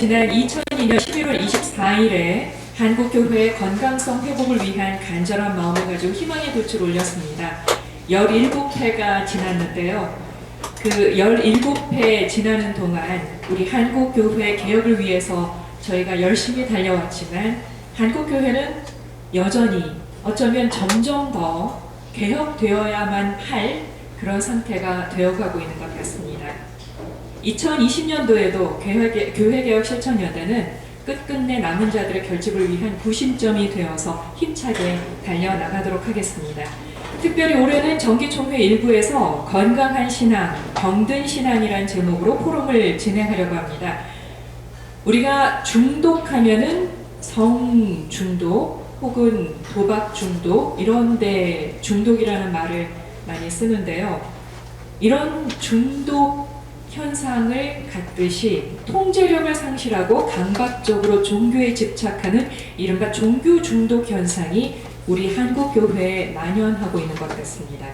지난 2002년 11월 24일에 한국교회의 건강성 회복을 위한 간절한 마음을 가지고 희망의 돛을 올렸습니다. 17회가 지났는데요. 그 17회 지나는 동안 우리 한국교회 개혁을 위해서 저희가 열심히 달려왔지만 한국교회는 여전히 어쩌면 점점 더 개혁되어야만 할 그런 상태가 되어가고 있는 것 같습니다. 2020년도에도 교회개혁 실천연대는 끝끝내 남은 자들의 결집을 위한 구심점이 되어서 힘차게 달려나가도록 하겠습니다. 특별히 올해는 정기총회 일부에서 건강한 신앙, 병든 신앙이란 제목으로 포럼을 진행하려고 합니다. 우리가 중독하면은 성중독 혹은 도박 중독 이런 데 중독이라는 말을 많이 쓰는데요. 이런 중독 현상을 갖듯이 통제력을 상실하고 강박적으로 종교에 집착하는 이른바 종교 중독 현상이 우리 한국교회에 만연하고 있는 것 같습니다.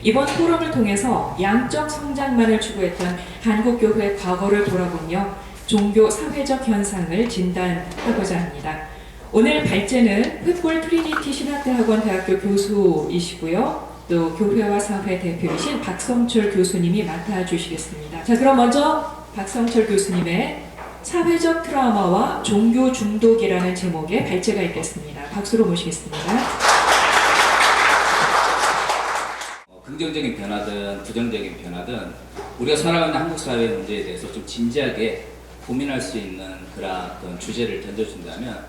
이번 포럼을 통해서 양적 성장만을 추구했던 한국교회의 과거를 돌아보며 종교 사회적 현상을 진단하고자 합니다. 오늘 발제는 횃불 트리니티 신학대학원 대학교 교수이시고요. 또 교회와 사회 대표이신 박성철 교수님이 맡아주시겠습니다. 자, 그럼 먼저 박성철 교수님의 사회적 트라우마와 종교 중독이라는 제목의 발제가 있겠습니다. 박수로 모시겠습니다. 긍정적인 변화든 부정적인 변화든 우리가 살아가는 한국 사회 문제에 대해서 좀 진지하게 고민할 수 있는 그런 주제를 던져준다면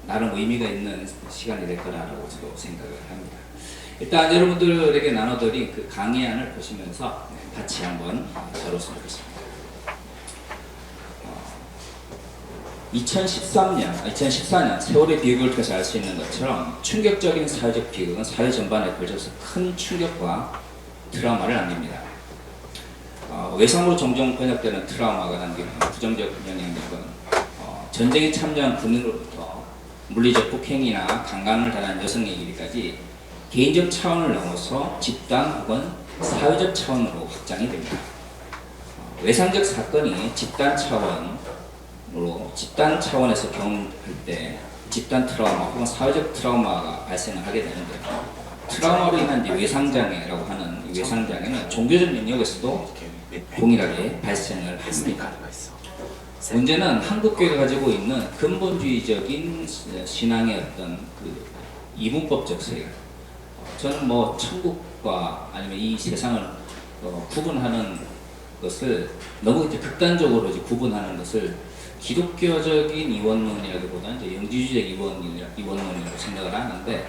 나름 의미가 있는 시간이 될 거라고 저도 생각을 합니다. 일단 여러분들에게 나눠드린 그 강의안을 보시면서 같이 한번 다뤘으면 좋겠습니다. 2014년 세월의 비극을 통해서 알 수 있는 것처럼 충격적인 사회적 비극은 사회 전반에 걸쳐서 큰 충격과 트라우마를 남깁니다. 외상으로 종종 번역되는 트라우마가 남기는 부정적 영향력은 전쟁에 참여한 군인으로부터 물리적 폭행이나 강간을 당한 여성에 이르기까지 개인적 차원을 넘어서 집단 혹은 사회적 차원으로 확장이 됩니다. 외상적 사건이 집단 차원에서 경험할 때 집단 트라우마 혹은 사회적 트라우마가 발생을 하게 되는데 트라우마로 인한 외상장애라고 하는 이 외상장애는 종교적 영역에서도 동일하게 발생을 합니다. 문제는 한국교회가 가지고 있는 근본주의적인 신앙의 어떤 그 이분법적 세계, 저는 뭐 천국과 아니면 이 세상을 구분하는 것을 너무 이제 극단적으로 이제 구분하는 것을 기독교적인 이원론이라기보다는 이제 영지주의적 이원론이라고 생각을 하는데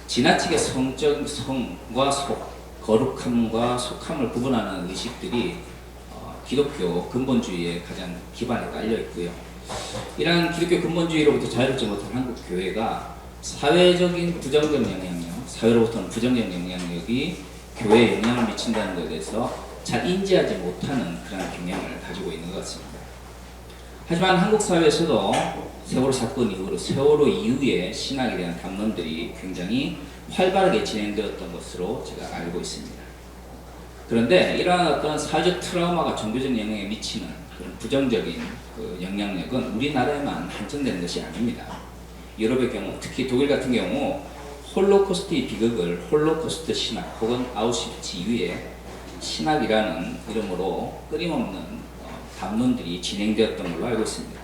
지나치게 성과 거룩함과 속함을 구분하는 의식들이 기독교 근본주의의 가장 기반에 깔려 있고요. 이러한 기독교 근본주의로부터 자유롭지 못한 한국 교회가 사회적인 부정적 영향력, 사회로부터는 부정적 영향력이 교회에 영향을 미친다는 것에 대해서 잘 인지하지 못하는 그런 경향을 가지고 있는 것 같습니다. 하지만 한국 사회에서도 세월호 사건 이후로 세월호 이후에 신학에 대한 담론들이 굉장히 활발하게 진행되었던 것으로 제가 알고 있습니다. 그런데 이러한 어떤 사회적 트라우마가 종교적 영향에 미치는 그런 부정적인 그 영향력은 우리나라에만 한정되는 것이 아닙니다. 유럽의 경우, 특히 독일 같은 경우 홀로코스트의 비극을 홀로코스트 신학 혹은 아우슈비츠 이후에 신학이라는 이름으로 끊임없는 담론들이 진행되었던 걸로 알고 있습니다.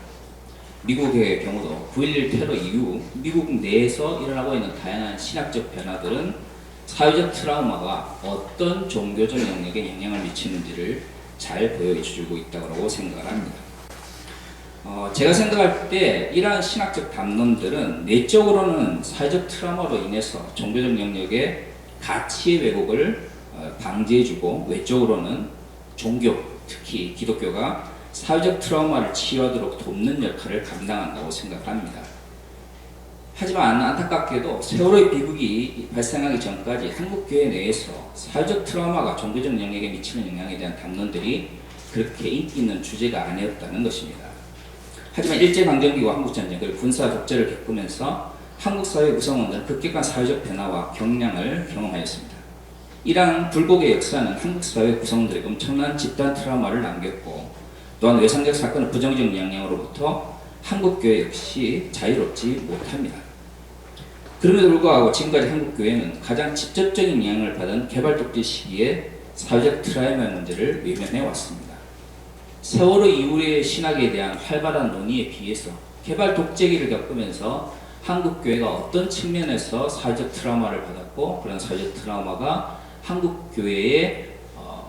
미국의 경우도 9.11 테러 이후 미국 내에서 일어나고 있는 다양한 신학적 변화들은 사회적 트라우마가 어떤 종교적 영역에 영향을 미치는지를 잘 보여주고 있다고 생각을 합니다. 제가 생각할 때 이러한 신학적 담론들은 내적으로는 사회적 트라우마로 인해서 종교적 영역의 가치의 왜곡을 방지해주고 외적으로는 종교, 특히 기독교가 사회적 트라우마를 치유하도록 돕는 역할을 감당한다고 생각합니다. 하지만 안타깝게도 세월호의 비극이 발생하기 전까지 한국교회 내에서 사회적 트라우마가 종교적 영역에 미치는 영향에 대한 담론들이 그렇게 인기 있는 주제가 아니었다는 것입니다. 하지만 일제강점기와 한국전쟁 그리고 군사 독재를 겪으면서 한국 사회 구성원들은 급격한 사회적 변화와 경량을 경험하였습니다. 이러한 불복의 역사는 한국 사회 구성원들에게 엄청난 집단 트라우마를 남겼고 또한 외상적 사건의 부정적 영향으로부터 한국교회 역시 자유롭지 못합니다. 그럼에도 불구하고 지금까지 한국교회는 가장 직접적인 영향을 받은 개발독재 시기에 사회적 트라우마 문제를 외면해 왔습니다. 세월호 이후의 신학에 대한 활발한 논의에 비해서 개발 독재기를 겪으면서 한국교회가 어떤 측면에서 사회적 트라우마를 받았고, 그런 사회적 트라우마가 한국교회의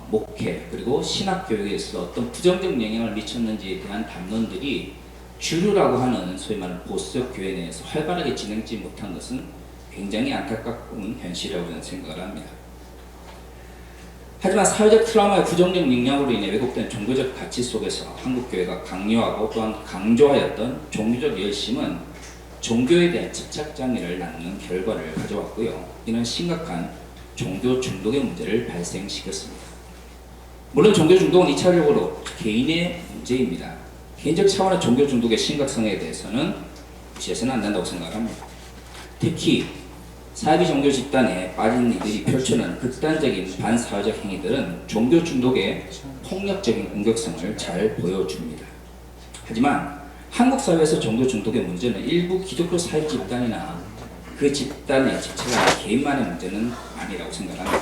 목회 그리고 신학교육에 있어 어떤 부정적 영향을 미쳤는지에 대한 담론들이 주류라고 하는 소위 말하는 보수적 교회 내에서 활발하게 진행되지 못한 것은 굉장히 안타까운 현실이라고 저는 생각을 합니다. 하지만 사회적 트라우마의 부정적 영향으로 인해 왜곡된 종교적 가치 속에서 한국교회가 강요하고 또한 강조하였던 종교적 열심은 종교에 대한 집착장애를 낳는 결과를 가져왔고요. 이는 심각한 종교 중독의 문제를 발생시켰습니다. 물론 종교 중독은 2차적으로 개인의 문제입니다. 개인적 차원의 종교 중독의 심각성에 대해서는 무시해서는 안 된다고 생각합니다. 특히 사이비 종교 집단에 빠진 이들이 펼쳐는 극단적인 반사회적 행위들은 종교 중독의 폭력적인 공격성을 잘 보여줍니다. 하지만 한국 사회에서 종교 중독의 문제는 일부 기독교 사이비 집단이나 그 집단에 집착하는 개인만의 문제는 아니라고 생각합니다.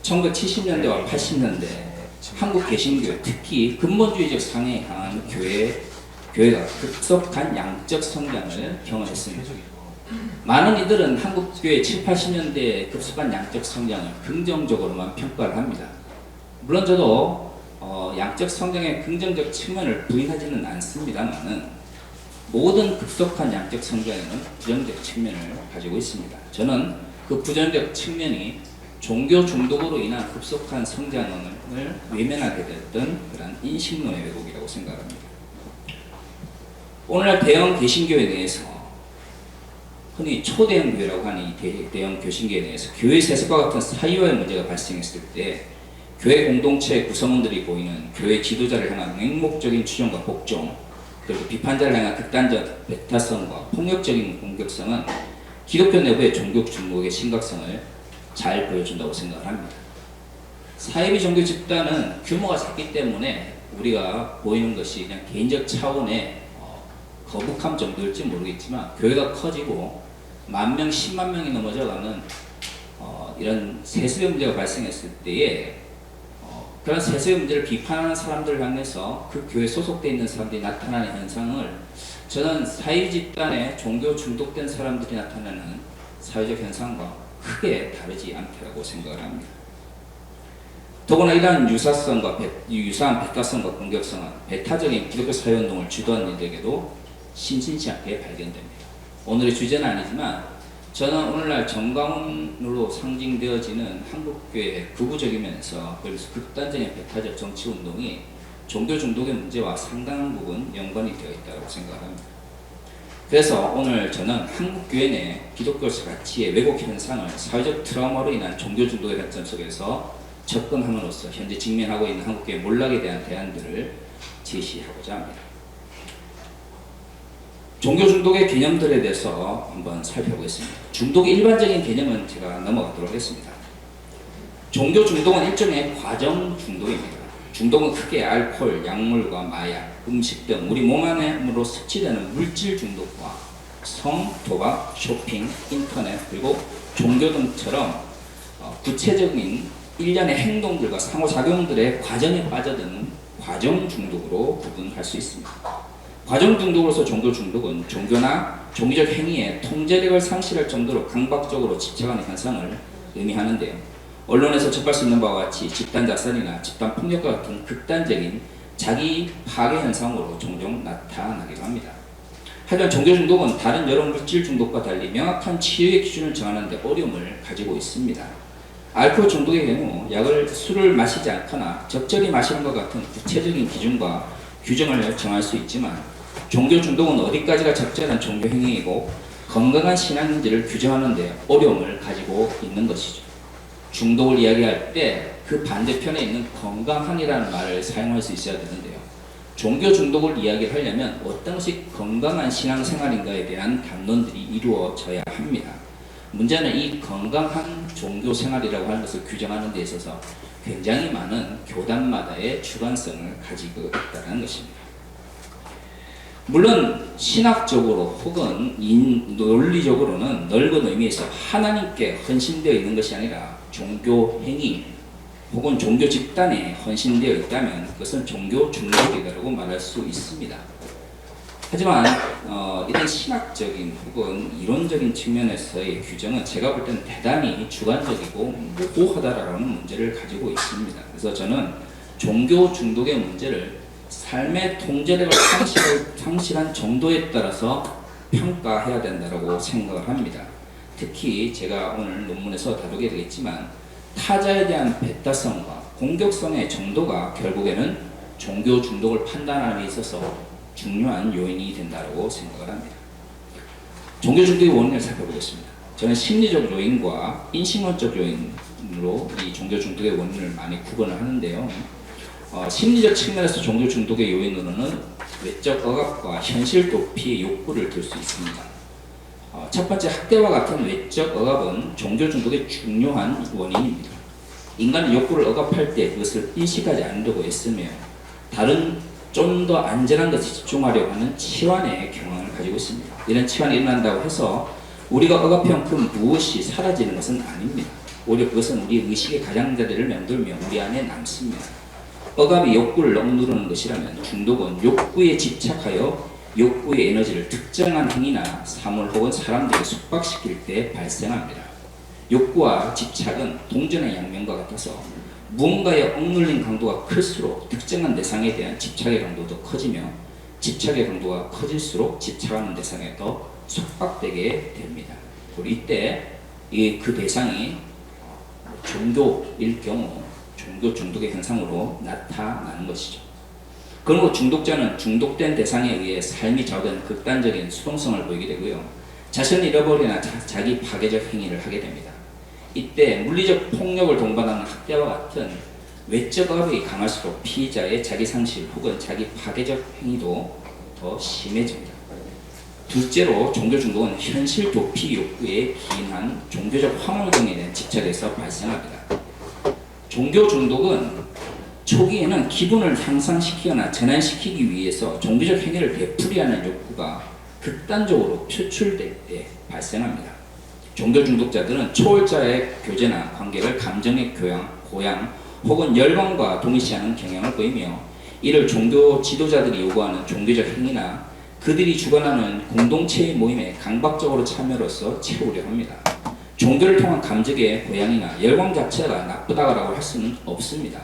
1970년대와 80년대 한국 개신교회, 특히 근본주의적 상에 강한 교회가 급속한 양적 성장을 경험했습니다. 많은 이들은 한국교회 7, 80년대의 급속한 양적 성장을 긍정적으로만 평가를 합니다. 물론 저도 양적 성장의 긍정적 측면을 부인하지는 않습니다만은 모든 급속한 양적 성장에는 부정적 측면을 가지고 있습니다. 저는 그 부정적 측면이 종교 중독으로 인한 급속한 성장을 외면하게 됐던 그런 인식론의 왜곡이라고 생각합니다. 오늘날 대형 개신교회 내에서 흔히 초대형 교회라고 하는 이 대형 개신교회 내에서 교회 세습과 같은 사이와의 문제가 발생했을 때 교회 공동체의 구성원들이 보이는 교회 지도자를 향한 맹목적인 추종과 복종, 그리고 비판자를 향한 극단적 배타성과 폭력적인 공격성은 기독교 내부의 종교 중독의 심각성을 잘 보여준다고 생각을 합니다. 사이비 종교 집단은 규모가 작기 때문에 우리가 보이는 것이 그냥 개인적 차원의 거북함 정도일지 모르겠지만, 교회가 커지고 10,000명, 10만 명이 넘어져가는 이런 세습의 문제가 발생했을 때에 그런 세습의 문제를 비판하는 사람들을 향해서 그 교회에 소속되어 있는 사람들이 나타나는 현상을 저는 사이비 집단에 종교 중독된 사람들이 나타나는 사회적 현상과 크게 다르지 않다고 생각을 합니다. 더구나 이러한 유사한 배타성과 공격성은 배타적인 기독교 사회운동을 주도한 이들에게도 심심치 않게 발견됩니다. 오늘의 주제는 아니지만 저는 오늘날 정강훈으로 상징되어지는 한국교회의 극우적이면서 그래서 극단적인 배타적 정치운동이 종교 중독의 문제와 상당한 부분 연관이 되어 있다고 생각합니다. 그래서 오늘 저는 한국교회 내 기독교 가치의 왜곡 현상을 사회적 트라우마로 인한 종교 중독의 관점 속에서 접근함으로써 현재 직면하고 있는 한국교회 몰락에 대한 대안들을 제시하고자 합니다. 종교 중독의 개념들에 대해서 한번 살펴보겠습니다. 중독의 일반적인 개념은 제가 넘어가도록 하겠습니다. 종교 중독은 일종의 과정 중독입니다. 중독은 크게 알코올, 약물과 마약, 음식 등 우리 몸 안으로 섭취되는 물질 중독과 성, 도박, 쇼핑, 인터넷, 그리고 종교 등처럼 구체적인 일련의 행동들과 상호작용들의 과정에 빠져드는 과정 중독으로 구분할 수 있습니다. 과정 중독으로서 종교 중독은 종교나 종교적 행위에 통제력을 상실할 정도로 강박적으로 집착하는 현상을 의미하는데요. 언론에서 접할 수 있는 바와 같이 집단 자살이나 집단 폭력과 같은 극단적인 자기 파괴 현상으로 종종 나타나기도 합니다. 하지만 종교 중독은 다른 여러 물질 중독과 달리 명확한 치유의 기준을 정하는 데 어려움을 가지고 있습니다. 알코올 중독의 경우 술을 마시지 않거나 적절히 마시는 것 같은 구체적인 기준과 규정을 정할 수 있지만, 종교 중독은 어디까지가 적절한 종교 행위이고 건강한 신앙인지를 규정하는 데 어려움을 가지고 있는 것이죠. 중독을 이야기할 때 그 반대편에 있는 건강한이라는 말을 사용할 수 있어야 되는데요. 종교 중독을 이야기하려면 어떤 것이 건강한 신앙생활인가에 대한 담론들이 이루어져야 합니다. 문제는 이 건강한 종교 생활이라고 하는 것을 규정하는 데 있어서 굉장히 많은 교단마다의 주관성을 가지고 있다는 것입니다. 물론 신학적으로 혹은 논리적으로는 넓은 의미에서 하나님께 헌신되어 있는 것이 아니라 종교 행위 혹은 종교 집단에 헌신되어 있다면 그것은 종교 중독이라고 말할 수 있습니다. 하지만 이런 신학적인 혹은 이론적인 측면에서의 규정은 제가 볼 때는 대단히 주관적이고 모호하다라는 문제를 가지고 있습니다. 그래서 저는 종교 중독의 문제를 삶의 통제력을 상실한 정도에 따라서 평가해야 된다고 생각을 합니다. 특히 제가 오늘 논문에서 다루게 되겠지만 타자에 대한 배타성과 공격성의 정도가 결국에는 종교 중독을 판단하는 데 있어서 중요한 요인이 된다고 생각을 합니다. 종교 중독의 원인을 살펴보겠습니다. 저는 심리적 요인과 인식론적 요인으로 이 종교 중독의 원인을 많이 구분을 하는데요. 심리적 측면에서 종교 중독의 요인으로는 외적 억압과 현실 도피의 욕구를 들 수 있습니다. 첫 번째, 학대와 같은 외적 억압은 종교 중독의 중요한 원인입니다. 인간은 욕구를 억압할 때 그것을 인식하지 않으려고 애쓰며 다른 좀 더 안전한 것에 집중하려고 하는 치환의 경향을 가지고 있습니다. 이런 치환이 일어난다고 해서 우리가 억압해온 그 무엇이 사라지는 것은 아닙니다. 오히려 그것은 우리 의식의 가장자리를 맴돌며 우리 안에 남습니다. 억압이 욕구를 억누르는 것이라면 중독은 욕구에 집착하여 욕구의 에너지를 특정한 행위나 사물 혹은 사람들에 속박시킬 때 발생합니다. 욕구와 집착은 동전의 양면과 같아서 무언가에 억눌린 강도가 클수록 특정한 대상에 대한 집착의 강도도 커지며 집착의 강도가 커질수록 집착하는 대상에 더 속박되게 됩니다. 그리고 이때 그 대상이 종교일 경우 종교 중독의 현상으로 나타나는 것이죠. 그리고 중독자는 중독된 대상에 의해 삶이 좌우되는 극단적인 수동성을 보이게 되고요. 자신을 잃어버리나 자기 파괴적 행위를 하게 됩니다. 이때 물리적 폭력을 동반하는 학대와 같은 외적 억압이 강할수록 피의자의 자기 상실 혹은 자기 파괴적 행위도 더 심해집니다. 둘째로 종교 중독은 현실 도피 욕구에 기인한 종교적 황홀경에 대한 집착에서 발생합니다. 종교 중독은 초기에는 기분을 향상시키거나 전환시키기 위해서 종교적 행위를 되풀이하는 욕구가 극단적으로 표출될 때 발생합니다. 종교 중독자들은 초월자의 교제나 관계를 감정의 고양 혹은 열광과 동일시하는 경향을 보이며 이를 종교 지도자들이 요구하는 종교적 행위나 그들이 주관하는 공동체의 모임에 강박적으로 참여로서 채우려 합니다. 종교를 통한 감정의 고양이나 열광 자체가 나쁘다고 할 수는 없습니다.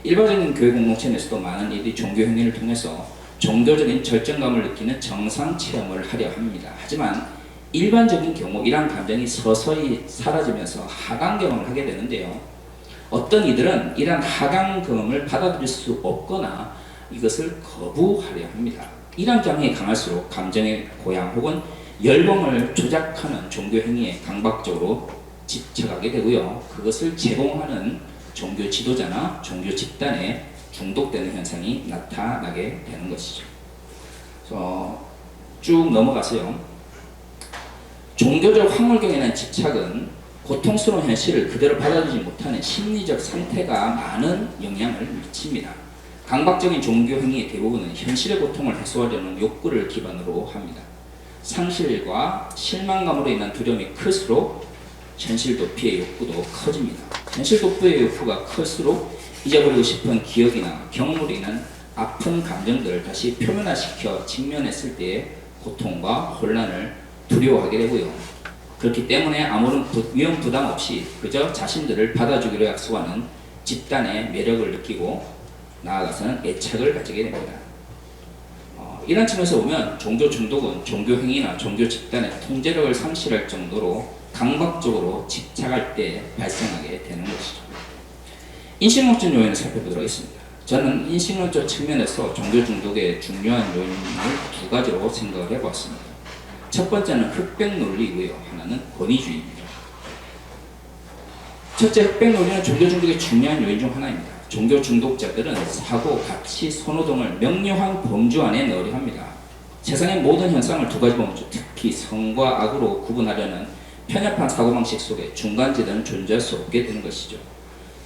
일반적인 교회 공동체 내에서도 많은 이들이 종교 행위를 통해서 종교적인 절정감을 느끼는 정상 체험을 하려 합니다. 하지만 일반적인 경우 이러한 감정이 서서히 사라지면서 하강 경험을 하게 되는데요. 어떤 이들은 이러한 하강 경험을 받아들일 수 없거나 이것을 거부하려 합니다. 이러한 경향이 강할수록 감정의 고양 혹은 열광을 조작하는 종교 행위에 강박적으로 집착하게 되고요. 그것을 제공하는 종교 지도자나 종교 집단에 중독되는 현상이 나타나게 되는 것이죠. 쭉 넘어가세요. 종교적 황홀경에는 집착은 고통스러운 현실을 그대로 받아들이지 못하는 심리적 상태가 많은 영향을 미칩니다. 강박적인 종교 행위의 대부분은 현실의 고통을 해소하려는 욕구를 기반으로 합니다. 상실과 실망감으로 인한 두려움이 클수록 현실 도피의 욕구도 커집니다. 현실 도피의 욕구가 클수록 잊어버리고 싶은 기억이나 경험으로 인한 아픈 감정들을 다시 표면화시켜 직면했을 때의 고통과 혼란을 두려워하게 되고요. 그렇기 때문에 아무런 위험 부담 없이 그저 자신들을 받아주기로 약속하는 집단의 매력을 느끼고 나아가서는 애착을 가지게 됩니다. 이런 측면에서 보면 종교 중독은 종교 행위나 종교 집단의 통제력을 상실할 정도로 강박적으로 집착할 때 발생하게 되는 것이죠. 인식론적 요인을 살펴보도록 하겠습니다. 저는 인식론적 측면에서 종교 중독의 중요한 요인을 두 가지로 생각을 해보았습니다. 첫 번째는 흑백 논리이고요. 하나는 권위주의입니다. 첫째, 흑백 논리는 종교 중독의 중요한 요인 중 하나입니다. 종교 중독자들은 사고, 가치, 선호 등을 명료한 범주 안에 넣으려 합니다. 세상의 모든 현상을 두 가지 범주, 특히 선과 악으로 구분하려는 편협한 사고방식 속에 중간지대는 존재할 수 없게 되는 것이죠.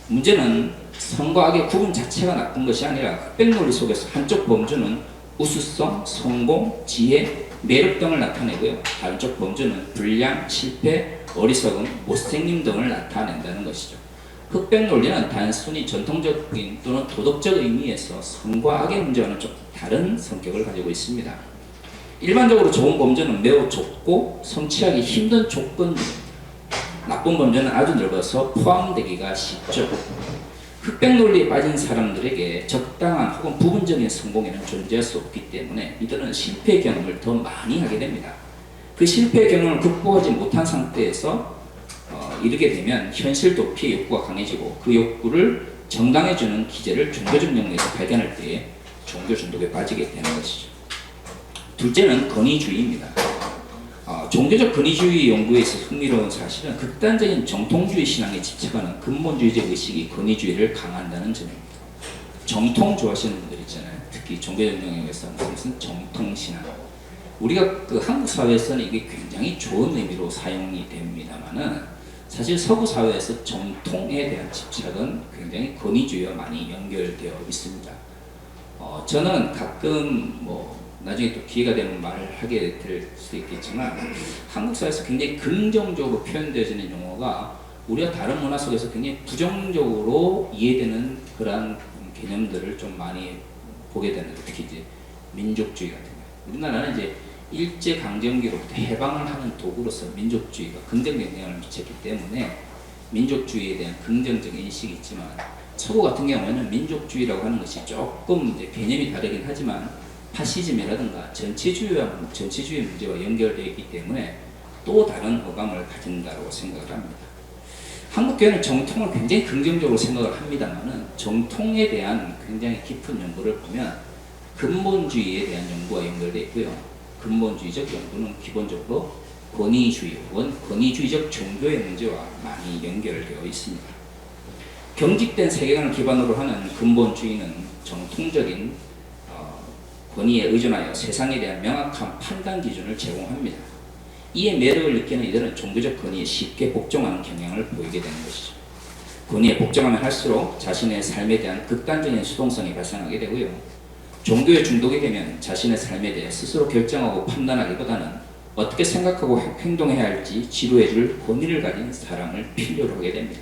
문제는 선과 악의 구분 자체가 나쁜 것이 아니라 흑백논리 속에서 한쪽 범주는 우수성, 성공, 지혜, 매력 등을 나타내고요. 다른 쪽 범주는 불량, 실패, 어리석음, 못생김 등을 나타낸다는 것이죠. 흑백논리는 단순히 전통적인 또는 도덕적 의미에서 선과 악의 문제와는 좀 다른 성격을 가지고 있습니다. 일반적으로 좋은 범주는 매우 좁고 성취하기 힘든 조건입니다. 나쁜 범죄는 아주 넓어서 포함되기가 쉽죠. 흑백논리에 빠진 사람들에게 적당한 혹은 부분적인 성공에는 존재할 수 없기 때문에 이들은 실패 경험을 더 많이 하게 됩니다. 그 실패 경험을 극복하지 못한 상태에서 이르게 되면 현실 도피의 욕구가 강해지고 그 욕구를 정당해주는 기제를 종교적 영역에서 발견할 때에 종교 중독에 빠지게 되는 것이죠. 둘째는 권위주의입니다. 종교적 권위주의 연구에 있어 흥미로운 사실은 극단적인 정통주의 신앙에 집착하는 근본주의적 의식이 권위주의를 강화한다는 점입니다. 정통 좋아하시는 분들 있잖아요. 특히 종교적 영역에서 무슨 정통신앙. 우리가 그 한국 사회에서는 이게 굉장히 좋은 의미로 사용이 됩니다만은 사실 서구 사회에서 정통에 대한 집착은 굉장히 권위주의와 많이 연결되어 있습니다. 저는 가끔 나중에 또 기회가 되면 말을 하게 될 수도 있겠지만 한국 사회에서 굉장히 긍정적으로 표현되어지는 용어가 우리가 다른 문화 속에서 굉장히 부정적으로 이해되는 그런 개념들을 좀 많이 보게 되는데 특히 이제 민족주의 같은 거. 우리나라는 이제 일제강점기로부터 해방을 하는 도구로서 민족주의가 긍정적 영향을 미쳤기 때문에 민족주의에 대한 긍정적인 인식이 있지만 서구 같은 경우에는 민족주의라고 하는 것이 조금 이제 개념이 다르긴 하지만 파시즘이라든가 전체주의 문제와 연결되어 있기 때문에 또 다른 어감을 가진다고 생각을 합니다. 한국교회는 정통을 굉장히 긍정적으로 생각을 합니다만은 정통에 대한 굉장히 깊은 연구를 보면 근본주의에 대한 연구와 연결되어 있고요. 근본주의적 연구는 기본적으로 권위주의 혹은 권위주의적 종교의 문제와 많이 연결되어 있습니다. 경직된 세계관을 기반으로 하는 근본주의는 정통적인 권위에 의존하여 세상에 대한 명확한 판단 기준을 제공합니다. 이에 매력을 느끼는 이들은 종교적 권위에 쉽게 복종하는 경향을 보이게 되는 것이죠. 권위에 복종하면 할수록 자신의 삶에 대한 극단적인 수동성이 발생하게 되고요. 종교에 중독이 되면 자신의 삶에 대해 스스로 결정하고 판단하기보다는 어떻게 생각하고 행동해야 할지 지도해줄 권위를 가진 사람을 필요로 하게 됩니다.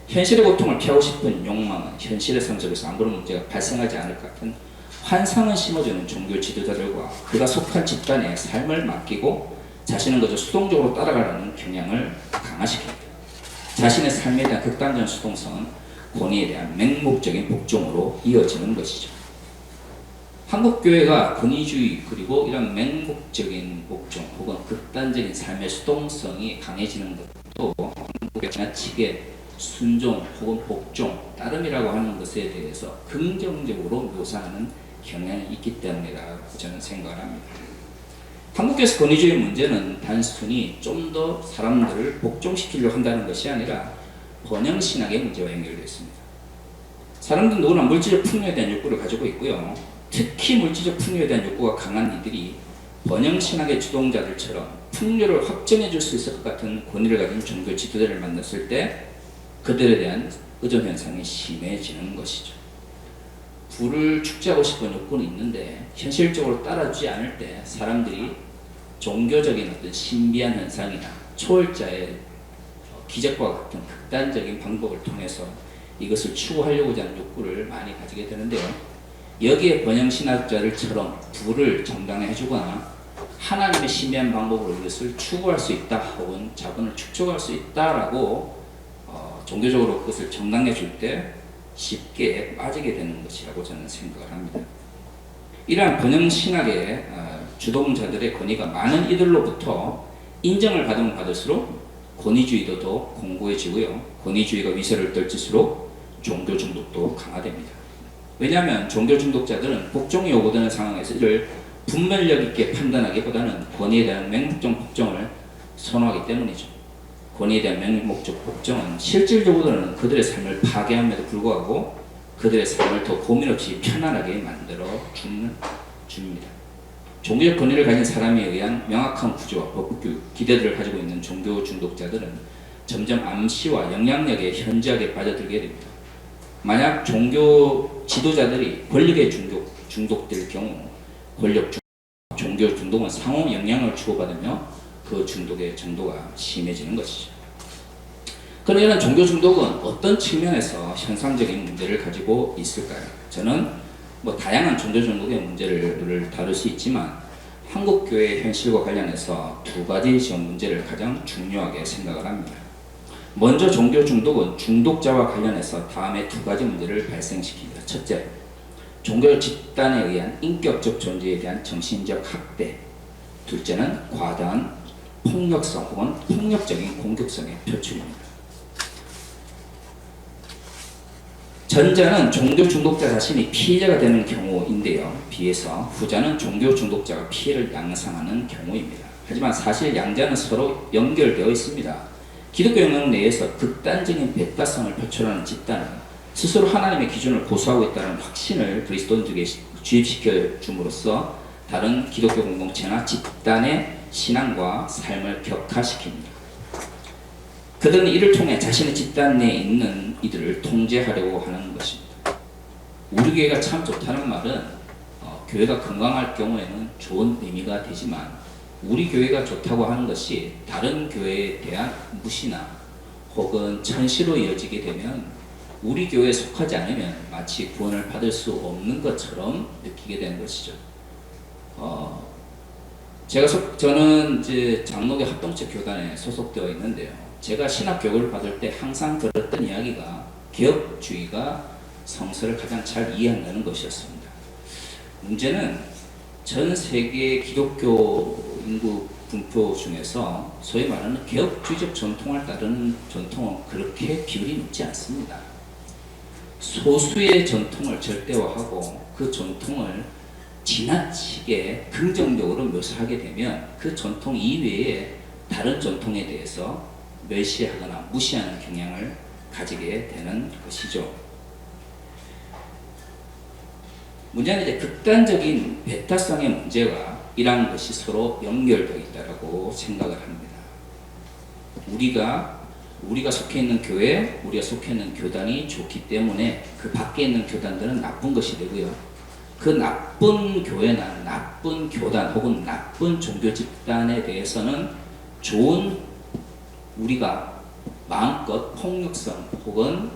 현실의 고통을 피하고 싶은 욕망은 현실의 삶 속에서 아무런 문제가 발생하지 않을 것 같은 환상을 심어주는 종교 지도자들과 그가 속한 집단의 삶을 맡기고 자신은 그저 수동적으로 따라가려는 경향을 강화시킵니다. 자신의 삶에 대한 극단적 수동성은 권위에 대한 맹목적인 복종으로 이어지는 것이죠. 한국교회가 권위주의 그리고 이런 맹목적인 복종 혹은 극단적인 삶의 수동성이 강해지는 것도 한국의 지나치게 순종 혹은 복종, 따름이라고 하는 것에 대해서 긍정적으로 묘사하는 경향이 있기 때문이라고 저는 생각을 합니다. 한국교회에서 권위주의 문제는 단순히 좀 더 사람들을 복종시키려고 한다는 것이 아니라 번영신학의 문제와 연결되어 있습니다. 사람들은 누구나 물질적 풍요에 대한 욕구를 가지고 있고요. 특히 물질적 풍요에 대한 욕구가 강한 이들이 번영신학의 주동자들처럼 풍요를 확정해 줄 수 있을 것 같은 권위를 가진 종교 지도자를 만났을 때 그들에 대한 의존현상이 심해지는 것이죠. 부를 축제하고 싶은 욕구는 있는데 현실적으로 따라주지 않을 때 사람들이 종교적인 어떤 신비한 현상이나 초월자의 기적과 같은 극단적인 방법을 통해서 이것을 추구하려고자 하는 욕구를 많이 가지게 되는데요. 여기에 번영신학자들처럼 부를 정당화해 주거나 하나님의 신비한 방법으로 이것을 추구할 수 있다 혹은 자본을 축적할 수 있다라고 종교적으로 그것을 정당해 줄 때 쉽게 빠지게 되는 것이라고 저는 생각을 합니다. 이러한 번영신학의 주동자들의 권위가 많은 이들로부터 인정을 받으면 받을수록 권위주의도 더 공고해지고요. 권위주의가 위세를 떨칠수록 종교 중독도 강화됩니다. 왜냐하면 종교 중독자들은 복종이 요구되는 상황에서 이를 분별력 있게 판단하기보다는 권위에 대한 맹목적 복종을 선호하기 때문이죠. 권위에 대한 맹목적 복종은 실질적으로는 그들의 삶을 파괴함에도 불구하고 그들의 삶을 더 고민 없이 편안하게 만들어 줍니다. 종교적 권위를 가진 사람에 의한 명확한 구조와 법규, 기대들을 가지고 있는 종교 중독자들은 점점 암시와 영향력에 현저하게 빠져들게 됩니다. 만약 종교 지도자들이 권력에 중독될 경우 권력 종교 중독은 상호 영향을 주고받으며 그 중독의 정도가 심해지는 것이죠. 그럼 이런 종교 중독은 어떤 측면에서 현상적인 문제를 가지고 있을까요? 저는 다양한 종교 중독의 문제를 다룰 수 있지만 한국 교회 현실과 관련해서 두 가지 지원 문제를 가장 중요하게 생각을 합니다. 먼저 종교 중독은 중독자와 관련해서 다음에 두 가지 문제를 발생시킵니다. 첫째, 종교 집단에 의한 인격적 존재에 대한 정신적 학대. 둘째는 과다한 폭력성 혹은 폭력적인 공격성의 표출입니다. 전자는 종교 중독자 자신이 피해자가 되는 경우인데요. 비해서 후자는 종교 중독자가 피해를 양상하는 경우입니다. 하지만 사실 양자는 서로 연결되어 있습니다. 기독교 영역 내에서 극단적인 배타성을 표출하는 집단은 스스로 하나님의 기준을 고수하고 있다는 확신을 그리스도인들에게 주입시켜 줌으로써 다른 기독교 공동체나 집단의 신앙과 삶을 격화시킵니다. 그들은 이를 통해 자신의 집단 내에 있는 이들을 통제하려고 하는 것입니다. 우리 교회가 참 좋다는 말은 교회가 건강할 경우에는 좋은 의미가 되지만 우리 교회가 좋다고 하는 것이 다른 교회에 대한 무시나 혹은 천시로 이어지게 되면 우리 교회에 속하지 않으면 마치 구원을 받을 수 없는 것처럼 느끼게 되는 것이죠. 저는 이제 장로교 합동체 교단에 소속되어 있는데요. 제가 신학 교육을 받을 때 항상 들었던 이야기가 개혁주의가 성서를 가장 잘 이해한다는 것이었습니다. 문제는 전 세계 기독교 인구 분포 중에서 소위 말하는 개혁주의적 전통을 따르는 전통은 그렇게 비율이 높지 않습니다. 소수의 전통을 절대화하고 그 전통을 지나치게 긍정적으로 묘사하게 되면 그 전통 이외에 다른 전통에 대해서 멸시하거나 무시하는 경향을 가지게 되는 것이죠. 문제는 이제 극단적인 배타성의 문제와 이러한 것이 서로 연결되어 있다고 생각을 합니다. 우리가 속해 있는 교회, 우리가 속해 있는 교단이 좋기 때문에 그 밖에 있는 교단들은 나쁜 것이 되고요. 그 나쁜 교회나 나쁜 교단 혹은 나쁜 종교 집단에 대해서는 좋은 우리가 마음껏 폭력성 혹은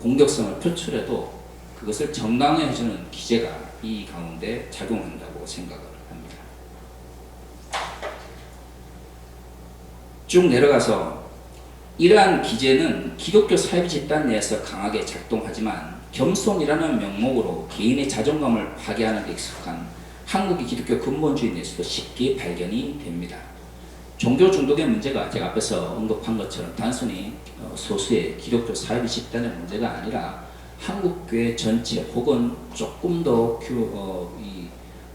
공격성을 표출해도 그것을 정당화해주는 기제가 이 가운데 작용한다고 생각을 합니다. 쭉 내려가서 이러한 기제는 기독교 사회비 집단 내에서 강하게 작동하지만 겸손이라는 명목으로 개인의 자존감을 파괴하는 데 익숙한 한국의 기독교 근본주의 내에서도 쉽게 발견이 됩니다. 종교 중독의 문제가 제가 앞에서 언급한 것처럼 단순히 소수의 기독교 사회비 집단의 문제가 아니라 한국교회 전체 혹은 조금 더 이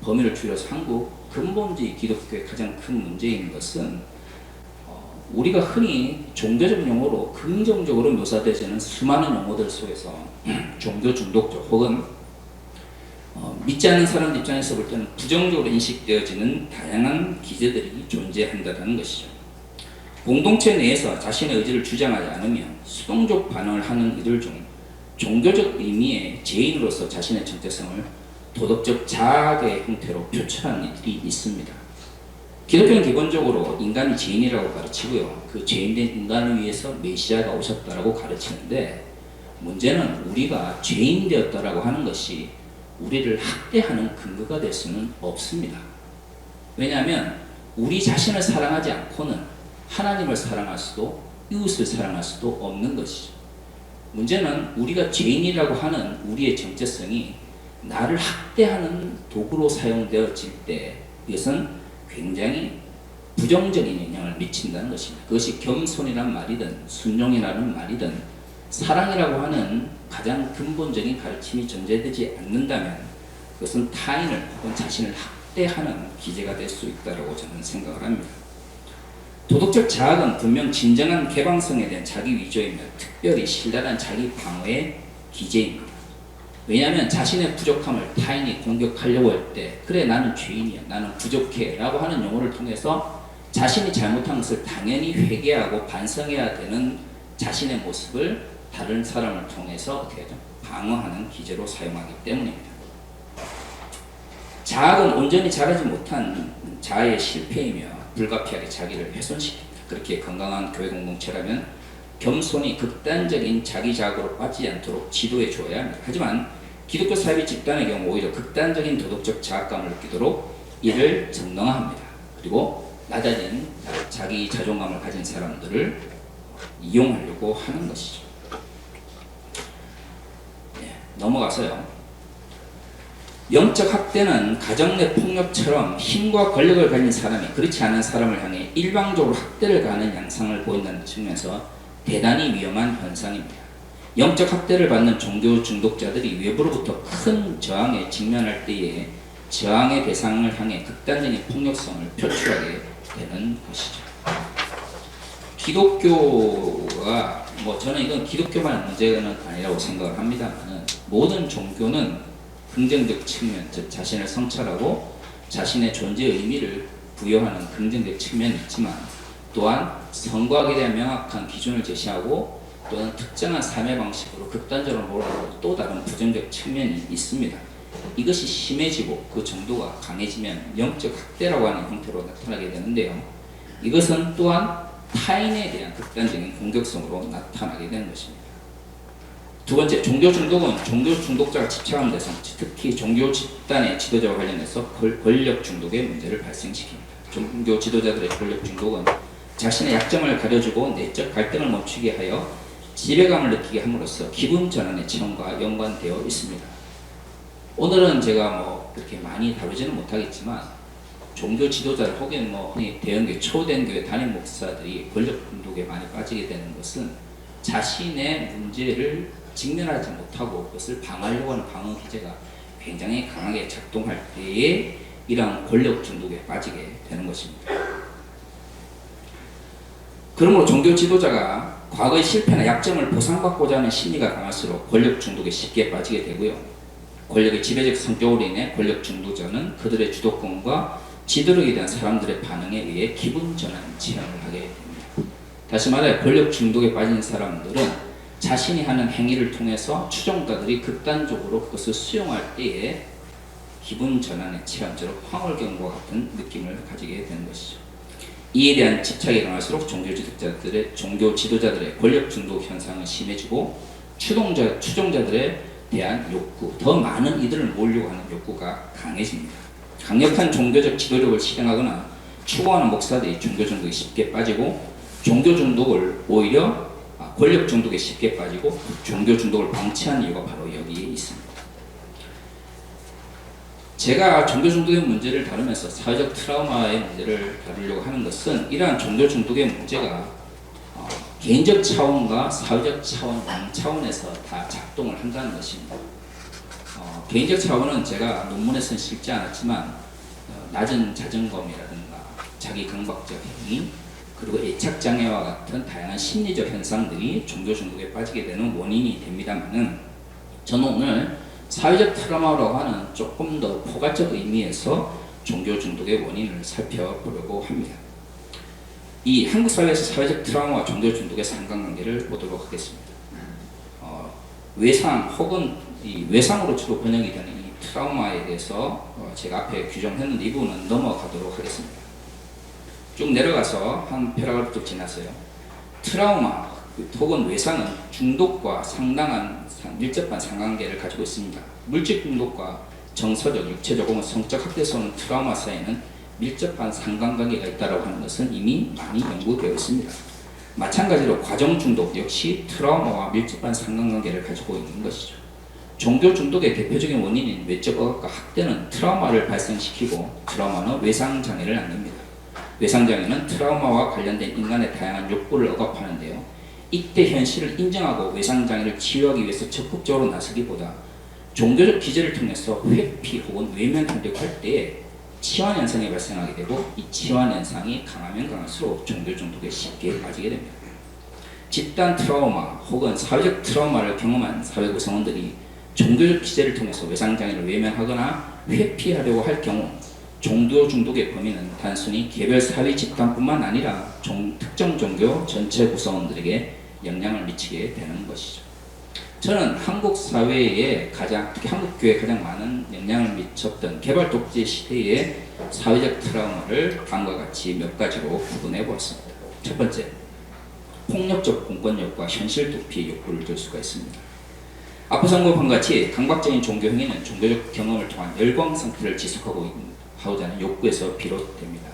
범위를 줄여서 한국 근본주의 기독교의 가장 큰 문제인 것은 우리가 흔히 종교적 용어로 긍정적으로 묘사되지는 수많은 용어들 속에서 종교 중독적 혹은 믿지 않는 사람 입장에서 볼 때는 부정적으로 인식되어지는 다양한 기제들이 존재한다는 것이죠. 공동체 내에서 자신의 의지를 주장하지 않으면 수동적 반응을 하는 이들 중 종교적 의미의 죄인으로서 자신의 정체성을 도덕적 자학의 형태로 표출하는 이들이 있습니다. 기독교는 기본적으로 인간이 죄인이라고 가르치고요. 그 죄인된 인간을 위해서 메시아가 오셨다라고 가르치는데 문제는 우리가 죄인 되었다라고 하는 것이 우리를 학대하는 근거가 될 수는 없습니다. 왜냐하면 우리 자신을 사랑하지 않고는 하나님을 사랑할 수도 이웃을 사랑할 수도 없는 것이죠. 문제는 우리가 죄인이라고 하는 우리의 정체성이 나를 학대하는 도구로 사용되어질 때 이것은 굉장히 부정적인 영향을 미친다는 것입니다. 그것이 겸손이란 말이든 순종이라는 말이든 사랑이라고 하는 가장 근본적인 가르침이 존재되지 않는다면 그것은 타인을 혹은 자신을 학대하는 기제가 될 수 있다고 저는 생각을 합니다. 도덕적 자학은 분명 진정한 개방성에 대한 자기 위조이며 특별히 신랄한 자기 방어의 기제입니다. 왜냐하면 자신의 부족함을 타인이 공격하려고 할 때 그래 나는 죄인이야 나는 부족해 라고 하는 용어를 통해서 자신이 잘못한 것을 당연히 회개하고 반성해야 되는 자신의 모습을 다른 사람을 통해서 어떻게 하죠? 방어하는 기제로 사용하기 때문입니다. 자학은 온전히 자라지 못한 자아의 실패이며 불가피하게 자기를 훼손시킵니다. 그렇게 건강한 교회 공동체라면 겸손히 극단적인 자기 자학으로 빠지지 않도록 지도해 주어야 합니다. 하지만 기독교 사회비 집단의 경우 오히려 극단적인 도덕적 자학감을 느끼도록 이를 정당화합니다. 그리고 낮아진 자기 자존감을 가진 사람들을 이용하려고 하는 것이죠. 넘어가서요. 영적 학대는 가정 내 폭력처럼 힘과 권력을 가진 사람이 그렇지 않은 사람을 향해 일방적으로 학대를 가하는 양상을 보인다는 측면에서 대단히 위험한 현상입니다. 영적 학대를 받는 종교 중독자들이 외부로부터 큰 저항에 직면할 때에 저항의 대상을 향해 극단적인 폭력성을 표출하게 되는 것이죠. 기독교가 저는 이건 기독교만의 문제는 아니라고 생각을 합니다만 모든 종교는 긍정적 측면, 즉 자신을 성찰하고 자신의 존재의 의미를 부여하는 긍정적 측면이 있지만 또한 성곽에 대한 명확한 기준을 제시하고 또는 특정한 삶의 방식으로 극단적으로 몰아가고 또 다른 부정적 측면이 있습니다. 이것이 심해지고 그 정도가 강해지면 영적 학대라고 하는 형태로 나타나게 되는데요. 이것은 또한 타인에 대한 극단적인 공격성으로 나타나게 되는 것입니다. 두 번째, 종교 중독은 종교 중독자가 집착하는 대상, 특히 종교 집단의 지도자와 관련해서 권력 중독의 문제를 발생시킵니다. 종교 지도자들의 권력 중독은 자신의 약점을 가려주고 내적 갈등을 멈추게 하여 지배감을 느끼게 함으로써 기분 전환의 체험과 연관되어 있습니다. 오늘은 제가 그렇게 많이 다루지는 못하겠지만 종교 지도자들 혹은 대형교회, 초대교회 담임 목사들이 권력 중독에 많이 빠지게 되는 것은 자신의 문제를 직면하지 못하고 그것을 방어하려고 하는 방어 기제가 굉장히 강하게 작동할 때에 이러한 권력 중독에 빠지게 되는 것입니다. 그러므로 종교 지도자가 과거의 실패나 약점을 보상받고자 하는 심리가 강할수록 권력 중독에 쉽게 빠지게 되고요. 권력의 지배적 성격으로 인해 권력 중독자는 그들의 주도권과 지도력에 대한 사람들의 반응에 의해 기분 전환 체험을 하게 됩니다. 다시 말해 권력 중독에 빠진 사람들은 자신이 하는 행위를 통해서 추종자들이 극단적으로 그것을 수용할 때에 기분 전환의 체험처럼 황홀경과 같은 느낌을 가지게 되는 것이죠. 이에 대한 집착이 일어날수록 종교 지도자들의 권력 중독 현상은 심해지고 추종자들에 대한 욕구, 더 많은 이들을 모으려고 하는 욕구가 강해집니다. 강력한 종교적 지도력을 실행하거나 추구하는 목사들이 종교 중독에 쉽게 빠지고 종교 중독을 오히려 권력 중독에 쉽게 빠지고 종교 중독을 방치하는 이유가 바로 여기에 있습니다. 제가 종교 중독의 문제를 다루면서 사회적 트라우마의 문제를 다루려고 하는 것은 이러한 종교 중독의 문제가 개인적 차원과 사회적 차원, 양차원에서 다 작동을 한다는 것입니다. 개인적 차원은 제가 논문에서는 실지 않았지만 낮은 자존감이라든가 자기 강박적 행위 그리고 애착장애와 같은 다양한 심리적 현상들이 종교 중독에 빠지게 되는 원인이 됩니다만은 저는 오늘 사회적 트라우마라고 하는 조금 더 포괄적 의미에서 종교 중독의 원인을 살펴보려고 합니다. 이 한국 사회에서 사회적 트라우마와 종교 중독의 상관관계를 보도록 하겠습니다. 외상 혹은 이 외상으로 주로 번역이 되는 이 트라우마에 대해서 제가 앞에 규정했는데 이 부분은 넘어가도록 하겠습니다. 쭉 내려가서 한 패러그래프 지났어요. 트라우마 혹은 외상은 중독과 상당한 밀접한 상관관계를 가지고 있습니다. 물질 중독과 정서적, 육체적 혹은 성적 학대에서는 트라우마 사이에는 밀접한 상관관계가 있다고 하는 것은 이미 많이 연구되어 있습니다. 마찬가지로 과정 중독 역시 트라우마와 밀접한 상관관계를 가지고 있는 것이죠. 종교 중독의 대표적인 원인인 외적 억압과 학대는 트라우마를 발생시키고 트라우마는 외상장애를 남깁니다. 외상장애는 트라우마와 관련된 인간의 다양한 욕구를 억압하는데요. 이때 현실을 인정하고 외상장애를 치유하기 위해서 적극적으로 나서기보다 종교적 기제를 통해서 회피 혹은 외면 공격할 때에 치환 현상이 발생하게 되고 이 치환 현상이 강하면 강할수록 종교 중독에 쉽게 빠지게 됩니다. 집단 트라우마 혹은 사회적 트라우마를 경험한 사회 구성원들이 종교적 기제를 통해서 외상장애를 외면하거나 회피하려고 할 경우 종교 중독의 범위는 단순히 개별 사회 집단뿐만 아니라 특정 종교 전체 구성원들에게 영향을 미치게 되는 것이죠. 저는 한국 사회에 특히 한국 교회에 가장 많은 영향을 미쳤던 개발 독재 시대의 사회적 트라우마를 다음과 같이 몇 가지로 구분해 보았습니다. 첫 번째, 폭력적 공권력과 현실 도피의 욕구를 들 수가 있습니다. 앞서 언급한 같이 강박적인 종교 행위는 종교적 경험을 통한 열광 상태를 지속하고자 하는 욕구에서 비롯됩니다.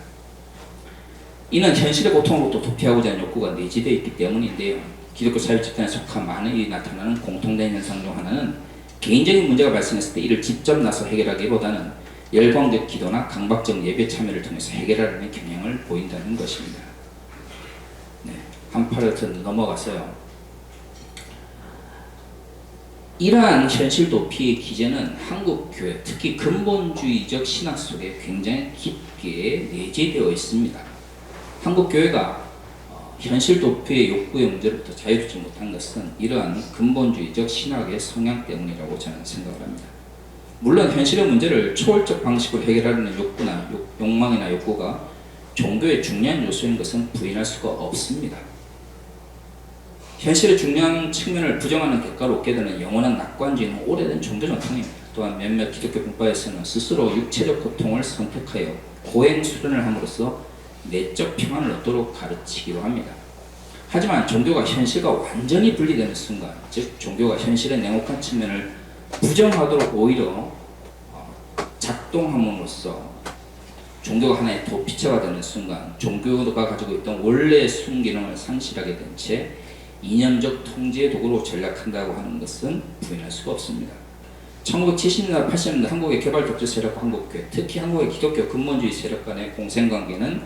이는 현실의 고통으로부터 도피하고자 하는 욕구가 내재되어 있기 때문인데요. 기독교 사회 집단에 속한 많은 일이 나타나는 공통된 현상 중 하나는 개인적인 문제가 발생했을 때 이를 직접 나서 해결하기보다는 열광적 기도나 강박적 예배 참여를 통해서 해결하려는 경향을 보인다는 것입니다. 네, 한 팔을 더 넘어가서요. 이러한 현실 도피의 기제는 한국 교회, 특히 근본주의적 신학 속에 굉장히 깊게 내재되어 있습니다. 한국 교회가 현실 도피의 욕구의 문제로부터 자유롭지 못한 것은 이러한 근본주의적 신학의 성향 때문이라고 저는 생각을 합니다. 물론 현실의 문제를 초월적 방식으로 해결하려는 욕구나 욕망이나 욕구가 종교의 중요한 요소인 것은 부인할 수가 없습니다. 현실의 중요한 측면을 부정하는 대가로 얻게 되는 영원한 낙관주의는 오래된 종교 전통입니다. 또한 몇몇 기독교 분파에서는 스스로 육체적 고통을 선택하여 고행 수련을 함으로써 내적 평안을 얻도록 가르치기도 합니다. 하지만 종교가 현실과 완전히 분리되는 순간, 즉 종교가 현실의 냉혹한 측면을 부정하도록 오히려 작동함으로써 종교가 하나의 도피처가 되는 순간 종교가 가지고 있던 원래의 순기능을 상실하게 된 채 이념적 통제의 도구로 전락한다고 하는 것은 부인할 수가 없습니다. 1970년대, 80년대 한국의 개발 독재 세력과 한국교회, 특히 한국의 기독교 근본주의 세력 간의 공생관계는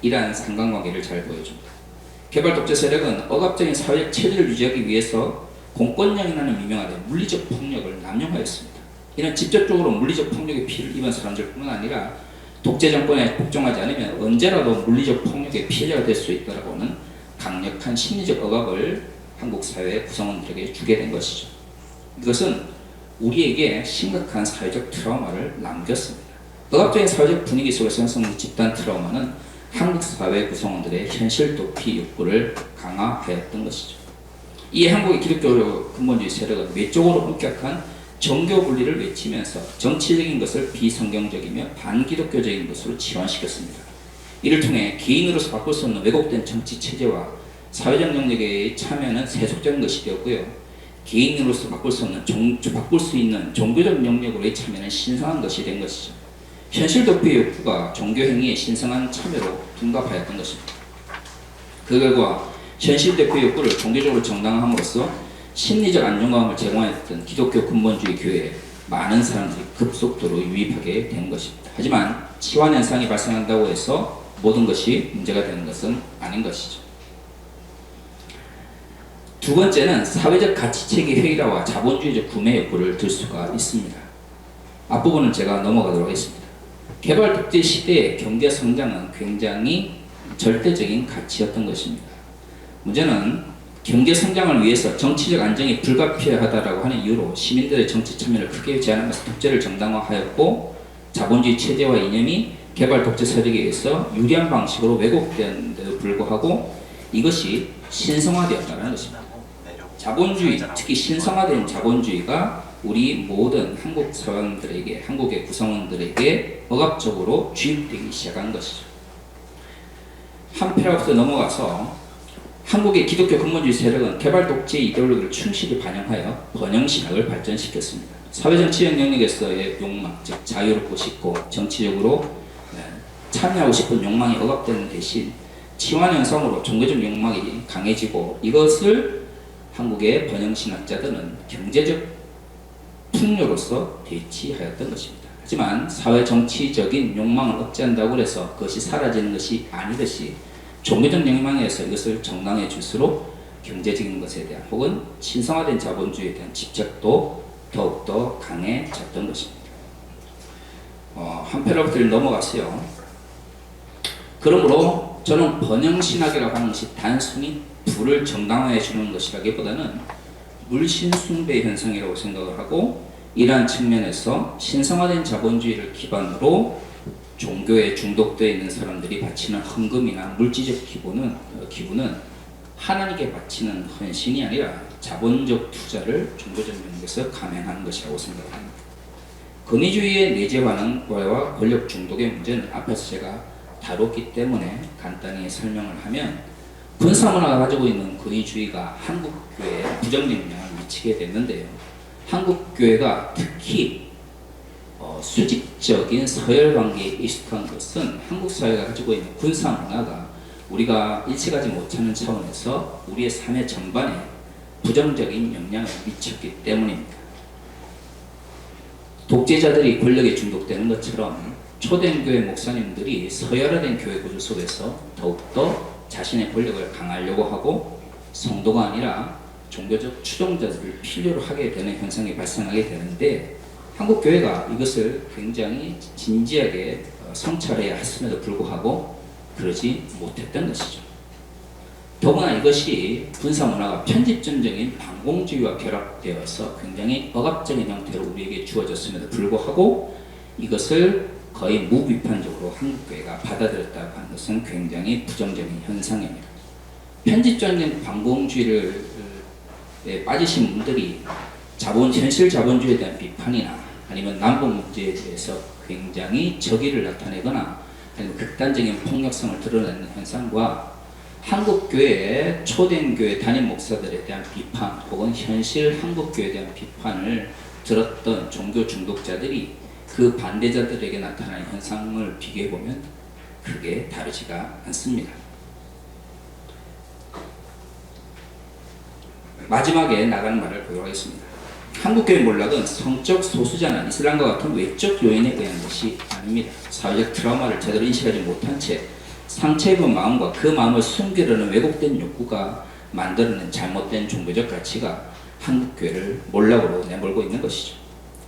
이러한 상관관계를 잘 보여줍니다. 개발 독재 세력은 억압적인 사회적 체제를 유지하기 위해서 공권력이라는 미명 아래 물리적 폭력을 남용하였습니다. 이는 직접적으로 물리적 폭력의 피해를 입은 사람들뿐만 아니라 독재 정권에 복종하지 않으면 언제라도 물리적 폭력의 피해자가 될 수 있다라고는 강력한 심리적 억압을 한국 사회의 구성원들에게 주게 된 것이죠. 이것은 우리에게 심각한 사회적 트라우마를 남겼습니다. 억압적인 사회적 분위기 속에서 형성된 집단 트라우마는 한국 사회 구성원들의 현실 도피 욕구를 강화하였던 것이죠. 이에 한국의 기독교 근본주의 세력은 외적으로 엄격한 정교 분리를 외치면서 정치적인 것을 비성경적이며 반기독교적인 것으로 치환시켰습니다. 이를 통해 개인으로서 바꿀 수 없는 왜곡된 정치 체제와 사회적 영역의 참여는 세속적인 것이 되었고요. 개인으로서 바꿀 수 있는 종교적 영역으로의 참여는 신성한 것이 된 것이죠. 현실 도피의 욕구가 종교 행위의 신성한 참여로 둔갑하였던 것입니다. 그 결과 현실 도피의 욕구를 종교적으로 정당화함으로써 심리적 안정감을 제공했던 기독교 근본주의 교회에 많은 사람들이 급속도로 유입하게 된 것입니다. 하지만 치환 현상이 발생한다고 해서 모든 것이 문제가 되는 것은 아닌 것이죠. 두 번째는 사회적 가치체계 회의라와 자본주의적 구매 욕구를 들 수가 있습니다. 앞부분은 제가 넘어가도록 하겠습니다. 개발 독재 시대의 경제 성장은 굉장히 절대적인 가치였던 것입니다. 문제는 경제 성장을 위해서 정치적 안정이 불가피하다라고 하는 이유로 시민들의 정치 참여를 크게 제한하면서 독재를 정당화하였고 자본주의 체제와 이념이 개발 독재 세력에 의해서 유리한 방식으로 왜곡되는데도 불구하고 이것이 신성화되었다는 것입니다. 자본주의, 특히 신성화된 자본주의가 우리 모든 한국 사람들에게, 한국의 구성원들에게 억압적으로 주입되기 시작한 것이죠. 한 패러부터 넘어가서 한국의 기독교 근본주의 세력은 개발 독재 이데올로기를 충실히 반영하여 번영신학을 발전시켰습니다. 사회정치적 영역에서의 욕망, 즉 자유롭고 싶고 정치적으로 참여하고 싶은 욕망이 억압되는 대신 치환 현상으로 종교적 욕망이 강해지고 이것을 한국의 번영신학자들은 경제적 풍요로서 대치하였던 것입니다. 하지만 사회 정치적인 욕망을 억제한다고 해서 그것이 사라지는 것이 아니듯이 종교적 욕망에서 이것을 정당해 줄수록 경제적인 것에 대한 혹은 신성화된 자본주의에 대한 집착도 더욱더 강해졌던 것입니다. 한 패러부터 넘어갔어요. 그러므로 저는 번영신학이라고 하는 것이 단순히 부를 정당화해 주는 것이라기보다는 물신숭배 현상이라고 생각을 하고, 이러한 측면에서 신성화된 자본주의를 기반으로 종교에 중독되어 있는 사람들이 바치는 헌금이나 물질적 기부는 하나님께 바치는 헌신이 아니라 자본적 투자를 종교적 명목에서 감행하는 것이라고 생각합니다. 권위주의의 내재화와 권력 중독의 문제는 앞에서 제가 다뤘기 때문에 간단히 설명을 하면, 군사문화가 가지고 있는 권위주의가 한국교회에 부정적 영향을 미치게 됐는데요. 한국교회가 특히 수직적인 서열관계에 익숙한 것은 한국 사회가 가지고 있는 군사문화가 우리가 일치하지 못하는 차원에서 우리의 삶의 전반에 부정적인 영향을 미쳤기 때문입니다. 독재자들이 권력에 중독되는 것처럼 초대교회 목사님들이 서열화된 교회 구조 속에서 더욱더 자신의 권력을 강화하려고 하고, 성도가 아니라 종교적 추종자들을 필요로 하게 되는 현상이 발생하게 되는데, 한국 교회가 이것을 굉장히 진지하게 성찰해야 했음에도 불구하고 그러지 못했던 것이죠. 더구나 이것이 군사문화가 편집전적인 반공주의와 결합되어서 굉장히 억압적인 형태로 우리에게 주어졌음에도 불구하고 이것을 거의 무비판적으로 한국교회가 받아들였다고 하는 것은 굉장히 부정적인 현상입니다. 편집적인 반공주의에 빠지신 분들이 현실 자본주의에 대한 비판이나 아니면 남북 문제에 대해서 굉장히 적의를 나타내거나 아니면 극단적인 폭력성을 드러내는 현상과 한국교회의 초대교회 담임 목사들에 대한 비판 혹은 현실 한국교회에 대한 비판을 들었던 종교 중독자들이 그 반대자들에게 나타나는 현상을 비교해보면 크게 다르지가 않습니다. 마지막에 나가는 말을 보도록 하겠습니다. 한국교회 몰락은 성적 소수자나 이슬람과 같은 외적 요인에 의한 것이 아닙니다. 사회적 트라우마를 제대로 인식하지 못한 채 상처 입은 마음과 그 마음을 숨기려는 왜곡된 욕구가 만들어낸 잘못된 종교적 가치가 한국교회를 몰락으로 내몰고 있는 것이죠.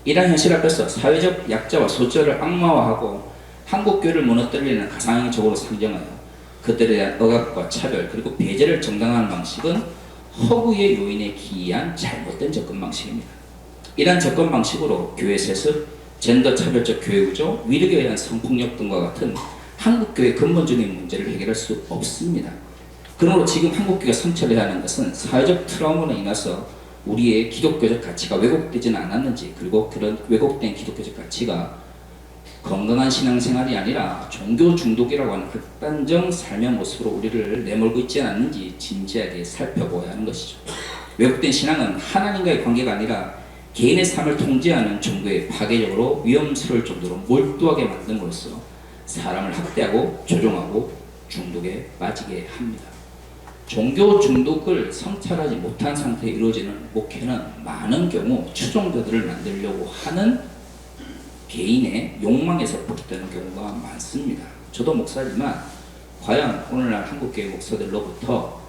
이러한 현실 앞에서 사회적 약자와 소자를 악마화하고 한국교회를 무너뜨리는 가상적으로 상정하여 그들에 대한 억압과 차별 그리고 배제를 정당화하는 방식은 허구의 요인에 기이한 잘못된 접근 방식입니다. 이러한 접근 방식으로 교회 세습, 젠더 차별적 교회 구조, 위력에 의한 성폭력 등과 같은 한국교회의 근본적인 문제를 해결할 수 없습니다. 그러므로 지금 한국교회가 성찰해야 하는 것은 사회적 트라우마로 인해서 우리의 기독교적 가치가 왜곡되지는 않았는지, 그리고 그런 왜곡된 기독교적 가치가 건강한 신앙생활이 아니라 종교 중독이라고 하는 극단적 삶의 모습으로 우리를 내몰고 있지 않는지 진지하게 살펴보아야 하는 것이죠. 왜곡된 신앙은 하나님과의 관계가 아니라 개인의 삶을 통제하는 종교에 파괴적으로 위험스러울 정도로 몰두하게 만듦으로써 사람을 학대하고 조종하고 중독에 빠지게 합니다. 종교 중독을 성찰하지 못한 상태에 이루어지는 목회는 많은 경우 추종자들을 만들려고 하는 개인의 욕망에서 비롯되는 경우가 많습니다. 저도 목사지만 과연 오늘날 한국교회 목사들로부터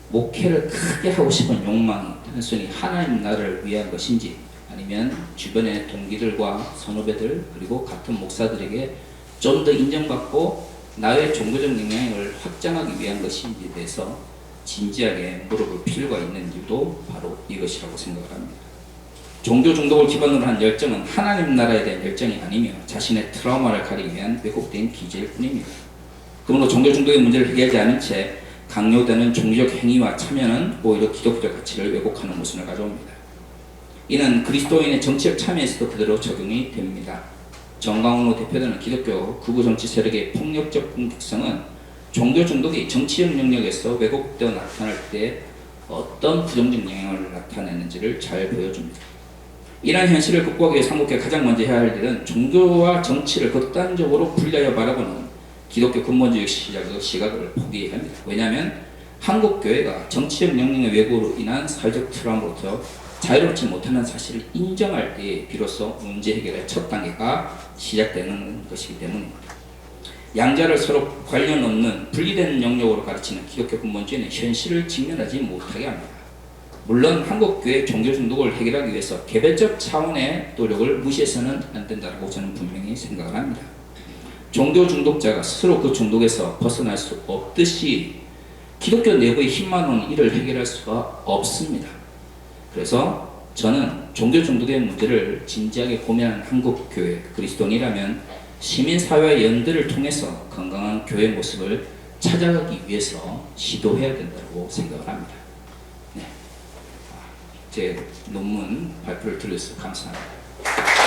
목회를 크게 하고 싶은 욕망이 단순히 하나님 나라를 위한 것인지, 아니면 주변의 동기들과 선후배들 그리고 같은 목사들에게 좀 더 인정받고 나의 종교적 영향을 확장하기 위한 것인지에 대해서 진지하게 물어볼 필요가 있는 이유도 바로 이것이라고 생각을 합니다. 종교 중독을 기반으로 한 열정은 하나님 나라에 대한 열정이 아니며 자신의 트라우마를 가리기 위한 왜곡된 기제일 뿐입니다. 그러므로 종교 중독의 문제를 해결하지 않은 채 강요되는 종교적 행위와 참여는 오히려 기독교적 가치를 왜곡하는 모습을 가져옵니다. 이는 그리스도인의 정치적 참여에서도 그대로 적용이 됩니다. 정강훈으로 대표되는 기독교 극우 정치 세력의 폭력적 공격성은 종교 중독이 정치적 영역에서 왜곡되어 나타날 때 어떤 부정적 영향을 나타내는지를 잘 보여줍니다. 이러한 현실을 극복하기 위해 한국교회가 가장 먼저 해야 할 일은 종교와 정치를 극단적으로 분리하여 바라보는 기독교 근본주의 시각을 포기해야 합니다. 왜냐하면 한국교회가 정치적 영역의 왜곡으로 인한 사회적 트라우마로부터 자유롭지 못하는 사실을 인정할 때 비로소 문제 해결의 첫 단계가 시작되는 것이기 때문입니다. 양자를 서로 관련 없는 분리된 영역으로 가르치는 기독교 근본주의는 현실을 직면하지 못하게 합니다. 물론 한국교회 종교 중독을 해결하기 위해서 개별적 차원의 노력을 무시해서는 안 된다고 저는 분명히 생각을 합니다. 종교 중독자가 스스로 그 중독에서 벗어날 수 없듯이 기독교 내부의 힘만으로는 이를 해결할 수가 없습니다. 그래서 저는 종교 중독의 문제를 진지하게 고민하는 한국 교회 그리스도인이라면 시민사회의 연대를 통해서 건강한 교회 모습을 찾아가기 위해서 시도해야 된다고 생각을 합니다. 네. 제 논문 발표를 들려주셔서 감사합니다.